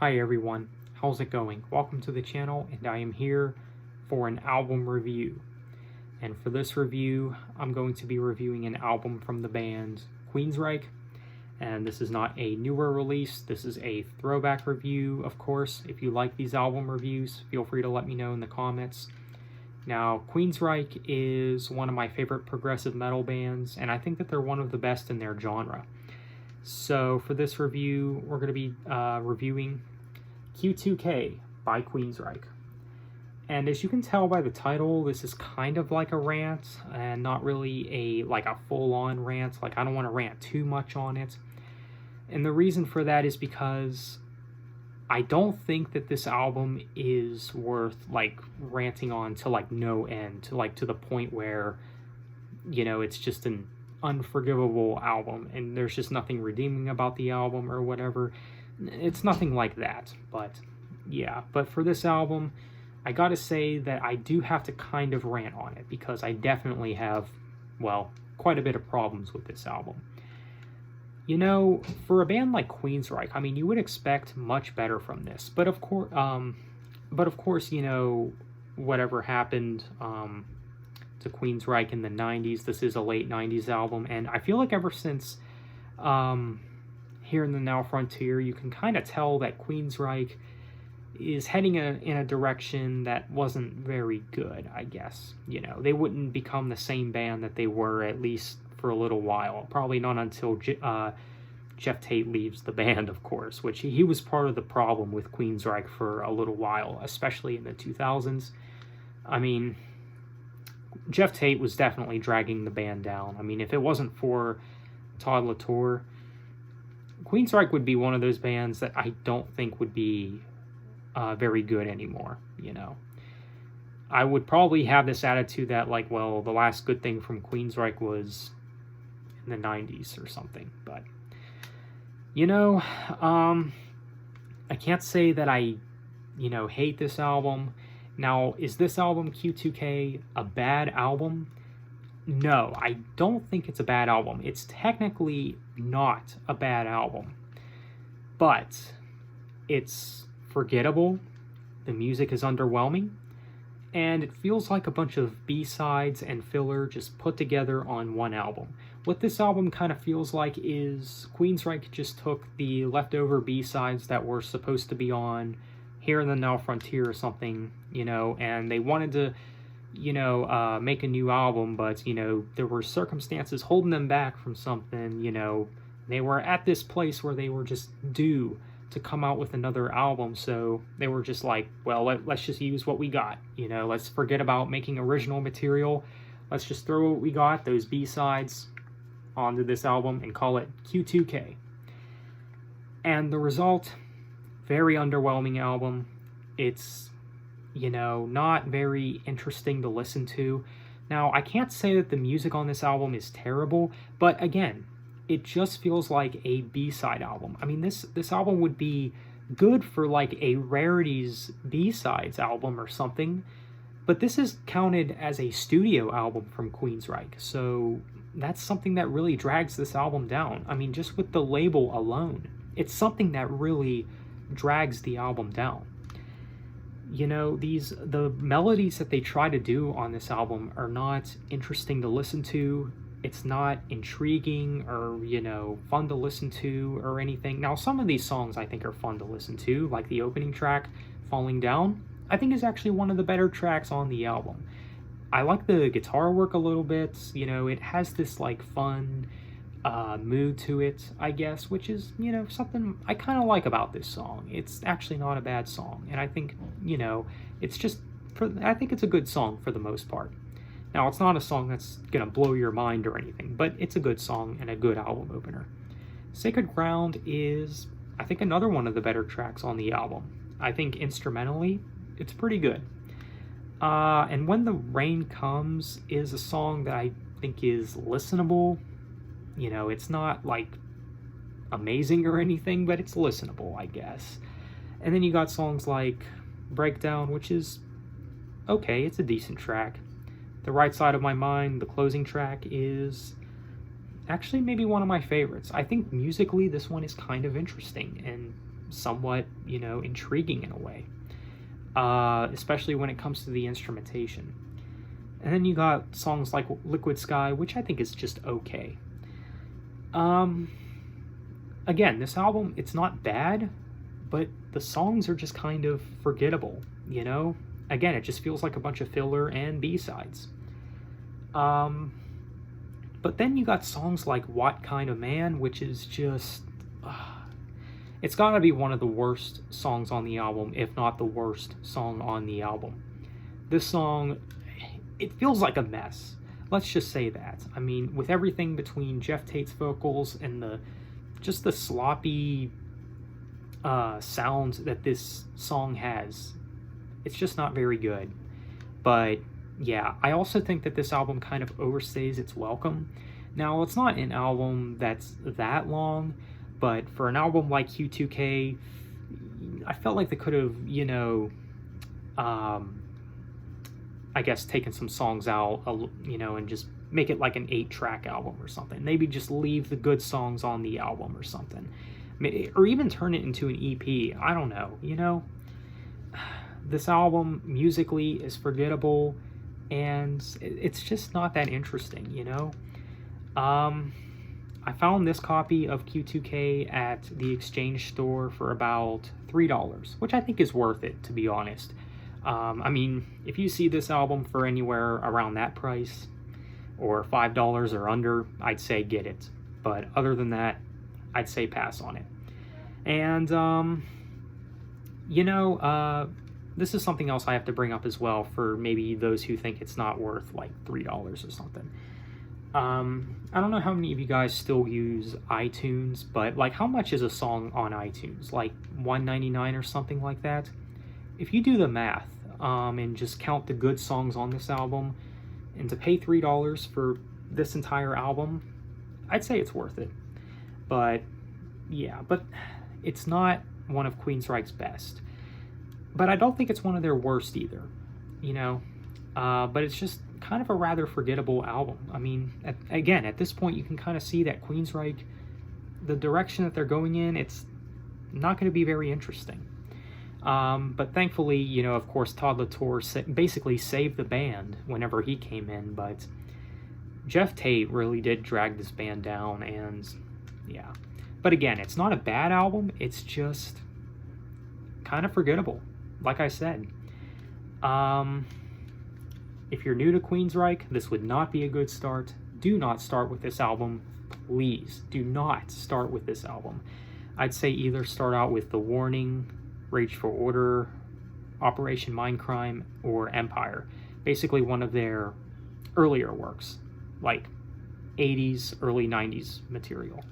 Hi everyone, how's it going? Welcome to the channel, and I am here for an album review. And for this review, I'm going to be reviewing an album from the band Queensryche. And this is not a newer release, this is a throwback review, of course. If you like these album reviews, feel free to let me know in the comments. Now, Queensryche is one of my favorite progressive metal bands, and I think that they're one of the best in their genre. So for this review, we're going to be reviewing Q2K by Queensryche. And as you can tell by the title, this is kind of like a rant, and not really a full-on rant. Like, I don't want to rant too much on it. And the reason for that is because I don't think that this album is worth ranting on to no end, to the point where, it's just an unforgivable album and there's just nothing redeeming about the album or whatever. It's nothing like that, but yeah. But for this album, I gotta say that I do have to kind of rant on it, because I definitely have, well, quite a bit of problems with this album. For a band like Queensryche, I mean, you would expect much better from this, but of course, whatever happened to Queensryche in the 90s, this is a late 90s album, and I feel like ever since Here in the Now Frontier, you can kind of tell that Queensryche is heading in a direction that wasn't very good, I guess. They wouldn't become the same band that they were, at least for a little while. Probably not until Jeff Tate leaves the band, of course, which he was part of the problem with Queensryche for a little while, especially in the 2000s. I mean, Jeff Tate was definitely dragging the band down. I mean, if it wasn't for Todd Latour, Queensryche would be one of those bands that I don't think would be very good anymore, I would probably have this attitude that, the last good thing from Queensryche was in the 90s or something. But, I can't say that I, hate this album. Now, is this album, Q2K, a bad album? No, I don't think it's a bad album. It's technically not a bad album, but it's forgettable, the music is underwhelming, and it feels like a bunch of B-sides and filler just put together on one album. What this album kind of feels like is Queensryche just took the leftover B-sides that were supposed to be on Here in the Now Frontier or something, and they wanted to, make a new album, but, there were circumstances holding them back from something, They were at this place where they were just due to come out with another album, so they were just like, well, let's just use what we got, let's forget about making original material. Let's just throw what we got, those B-sides, onto this album and call it Q2K. And the result, very underwhelming album. It's, not very interesting to listen to. Now, I can't say that the music on this album is terrible, but again, it just feels like a B-side album. I mean, this album would be good for a Rarities B-sides album or something, but this is counted as a studio album from Queensryche, so that's something that really drags this album down. I mean, just with the label alone, it's something that really drags the album down. The melodies that they try to do on this album are not interesting to listen to. It's not intriguing or, fun to listen to or anything. Now, some of these songs I think are fun to listen to, like the opening track, Falling Down, I think is actually one of the better tracks on the album. I like the guitar work a little bit. It has this, fun mood to it, I guess, which is, something I kind of like about this song. It's actually not a bad song, and I think, it's just, I think it's a good song for the most part. Now, it's not a song that's gonna blow your mind or anything, but it's a good song and a good album opener. Sacred Ground is, I think, another one of the better tracks on the album. I think instrumentally, it's pretty good. And When the Rain Comes is a song that I think is listenable. It's not, amazing or anything, but it's listenable, I guess. And then you got songs like Breakdown, which is okay, it's a decent track. The Right Side of My Mind, the closing track, is actually maybe one of my favorites. I think musically this one is kind of interesting and somewhat, you know, intriguing in a way, especially when it comes to the instrumentation. And then you got songs like Liquid Sky, which I think is just okay. Again, this album, it's not bad, but the songs are just kind of forgettable, you know? Again, it just feels like a bunch of filler and B-sides. But then you got songs like What Kind of Man, which is just... it's gotta be one of the worst songs on the album, if not the worst song on the album. This song, it feels like a mess. Let's just say that. I mean, with everything between Jeff Tate's vocals and the sloppy sounds that this song has, it's just not very good. But yeah, I also think that this album kind of overstays its welcome. Now, it's not an album that's that long, but for an album like Q2K, I felt like they could have, you know, I guess taken some songs out, you know, and just make it like an 8-track album or something. Maybe just leave the good songs on the album or something. Or even turn it into an EP. I don't know, you know? This album musically is forgettable, and it's just not that interesting, you know? I found this copy of Q2K at the Exchange store for about $3, which I think is worth it, to be honest. I mean, if you see this album for anywhere around that price, or $5 or under, I'd say get it. But other than that, I'd say pass on it. And, you know, this is something else I have to bring up as well for maybe those who think it's not worth like $3 or something. I don't know how many of you guys still use iTunes, but like how much is a song on iTunes? Like $1.99 or something like that? If you do the math, and just count the good songs on this album, and to pay $3 for this entire album, I'd say it's worth it. But yeah, but it's not one of Queensryche's best. But I don't think it's one of their worst either, you know? But it's just kind of a rather forgettable album. I mean, again, at this point, you can kind of see that Queensryche, the direction that they're going in, it's not going to be very interesting. But thankfully, you know, of course, Todd Latour basically saved the band whenever he came in, but Jeff Tate really did drag this band down, and yeah. But again, it's not a bad album, it's just kind of forgettable, like I said. If you're new to Queensryche, this would not be a good start. Do not start with this album. Please, do not start with this album. I'd say either start out with The Warning, Rage for Order, Operation Mindcrime, or Empire. Basically one of their earlier works, like 80s, early 90s material.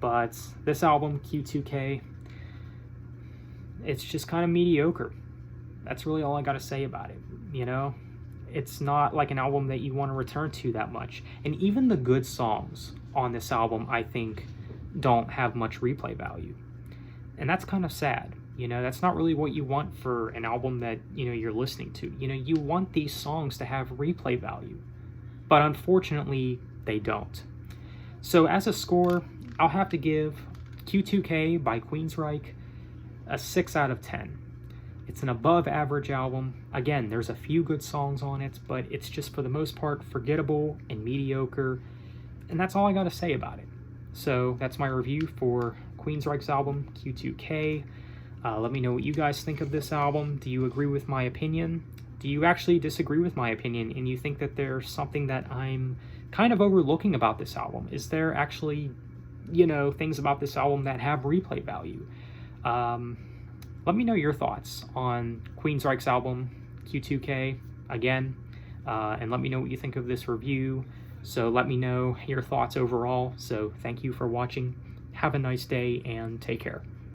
But this album, Q2K, it's just kind of mediocre. That's really all I gotta say about it, you know? It's not like an album that you want to return to that much. And even the good songs on this album, I think, don't have much replay value. And that's kind of sad. You know, that's not really what you want for an album that, you know, you're listening to. You know, you want these songs to have replay value. But unfortunately, they don't. So as a score, I'll have to give Q2K by Queensryche a 6 out of 10. It's an above average album. Again, there's a few good songs on it, but it's just for the most part forgettable and mediocre. And that's all I got to say about it. So that's my review for Queensryche's album, Q2K. Let me know what you guys think of this album. Do you agree with my opinion? Do you actually disagree with my opinion and you think that there's something that I'm kind of overlooking about this album? Is there actually, you know, things about this album that have replay value? Let me know your thoughts on Queensryche's album, Q2K, again, and let me know what you think of this review. So let me know your thoughts overall. So thank you for watching. Have a nice day and take care.